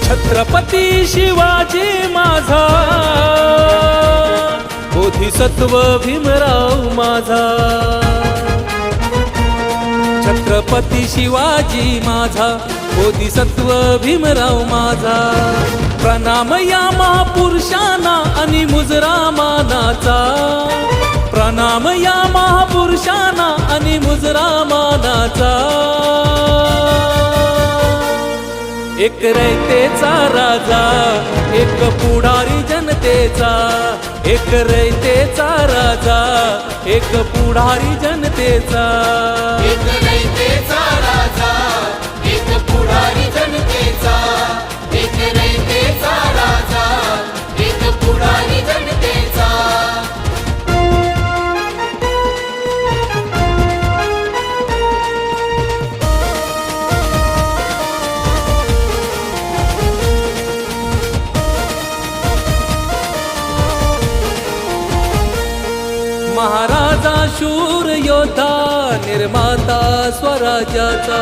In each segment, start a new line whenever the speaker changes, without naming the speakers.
छत्रपती शिवाजी माझा, बोधिसत्व भीमराव माझा। छत्रपती शिवाजी माझा, बोधिसत्व भीमराव माझा। प्रणाम या महापुरुषांना आणि मुजरा मानाचा, प्रणाम या महापुरुषांना आणि मुजरा मानाचा। एक रयतेचा राजा, एक पुढारी जनतेचा, एक रयतेचा राजा, एक पुढारी जनतेचा।
एक रयतेचा राजा, एक पुढारी जनतेचा, एक रयतेचा राजा, एक पुढारी जनतेचा।
महाराजा शूर योद्धा, निर्माता स्वराज्याचा,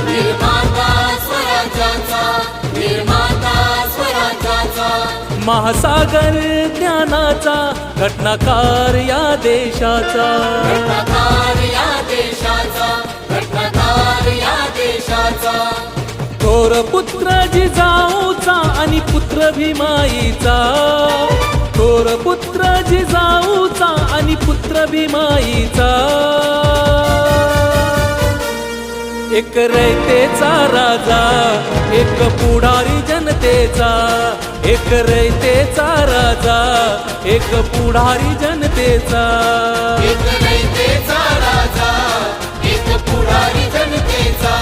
निर्माता स्वराज्याचा, निर्माता स्वराज्याचा।
महासागर ज्ञानाचा, घटनाकार या देशाचा,
घटनाकार या देशाचा, घटनाकार या देशाचा।
थोर पुत्र जिजाऊचा आणि पुत्र भीमाईचा, थोर पुत्र जिजाऊचा आणि पुत्र भीमाईचा। एक रयतेचा राजा, एक पुढारी जनतेचा, एक रयतेचा राजा, एक पुढारी जनतेचा।
एक रयतेचा राजा, एक पुढारी जनतेचा,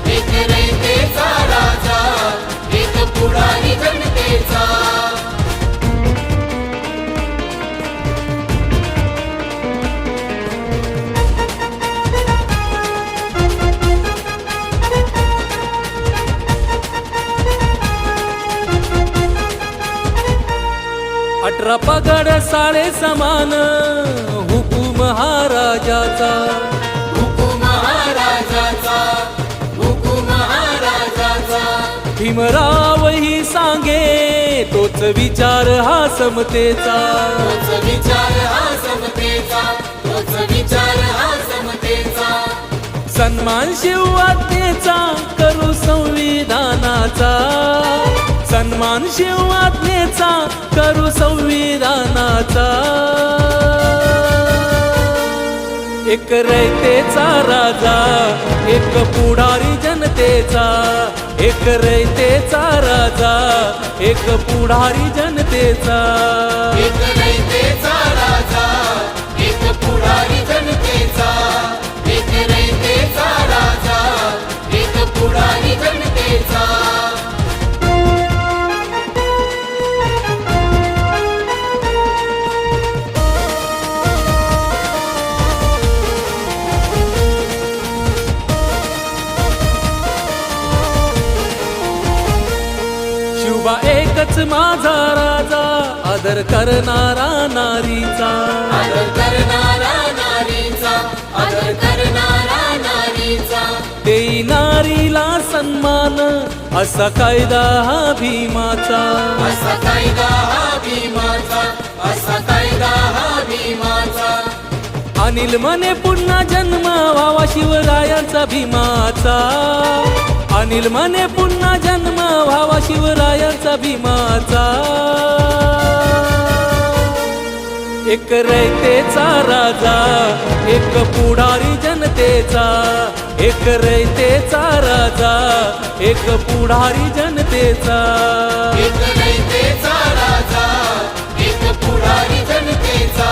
एक रयतेचा राजा, एक पुढारी जनतेचा।
अठरा पगड साळे समान, हुकूम महाराजाचा,
हुकूम महाराजाचा, हुकूम महाराजाचा।
भीमराव ही सांगे तोच विचार हा समतेचा,
तोच विचार हा समतेचा, तोच विचार हा समतेचा।
सन्मान शिवआज्ञेचा करू संविधानाचा, सन्मान शिवआज्ञेचा करू संविधानाचा। एक रयतेचा राजा, एक पुढारी जनतेचा, एक रयतेचा राजा, एक पुढारी जनतेचा।
एक रयतेचा राजा, एक पुढारी जनतेचा, एक रयतेचा राजा, एक पुढारी जनतेचा।
शिवबा एकच माझा राजा, आदर करणारा नारीचा,
आदर करणारा नारीचा, आदर करणारा नारीचा।
देई नारीला सन्मान, असा कायदा हा भीमाचा,
असा कायदा हा भीमाचा, असा कायदा हा भीमाचा।
अनिल म्हणे पुन्हा जन्म व्हावा शिवरायांचा भीमाचा, अनिल म्हणे पुन्हा जन्म व्हावा शिवरायांचा भीमाचा। एक रयतेचा राजा, एक पुढारी जनतेचा, एक रयतेचा राजा, एक पुढारी जनतेचा।
एक रयतेचा राजा, एक पुढारी जनतेचा,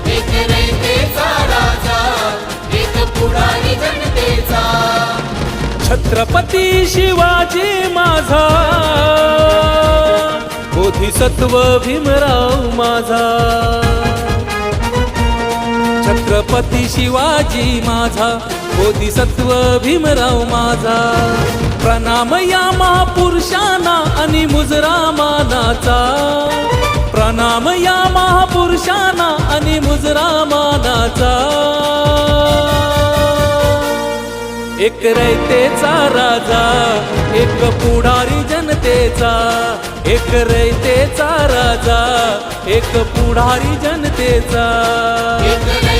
एक रयतेचा राजा, एक पुढारी जनतेचा।
छत्रपती शिवाजी माझा, बोधिसत्व भीमराव माझा। छत्रपती शिवाजी माझा, बोधिसत्व भीमराव माझा। प्रणाम या महापुरुषांना आणि मुजरा मानाचा, प्रणाम या महापुरुषांना आणि मुजरा मानाचा। एक रयतेचा राजा, एक पुढारी जनता, जनतेचा, एक रयतेचा राजा, एक पुढारी जनतेचा.
एक